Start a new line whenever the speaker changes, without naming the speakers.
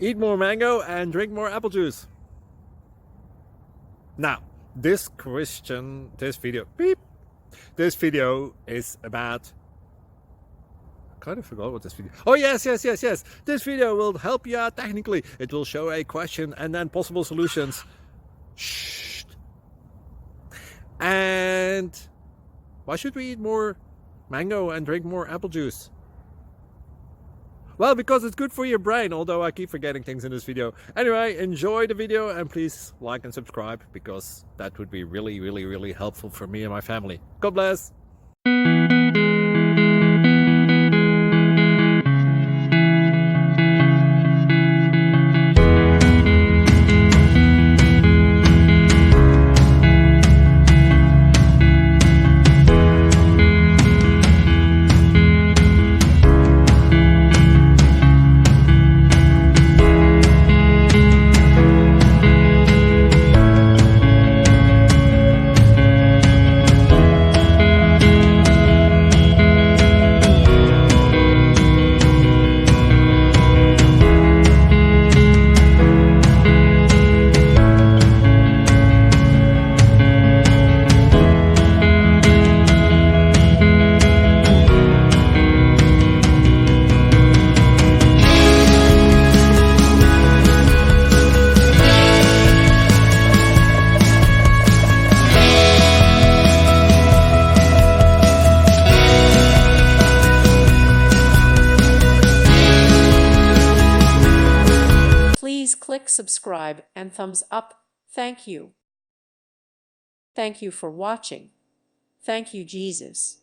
eat more mango and drink more apple juice. Now, this video is about, I kind of forgot what this video. Oh yes. This video will help you out technically. It will show a question and then possible solutions. Shh. And why should we eat more mango and drink more apple juice? Well, because it's good for your brain, although I keep forgetting things in this video. Anyway, enjoy the video and please like and subscribe, because that would be really helpful for me and my family. God bless!
Please click subscribe and thumbs up. Thank you. Thank you for watching. Thank you, Jesus.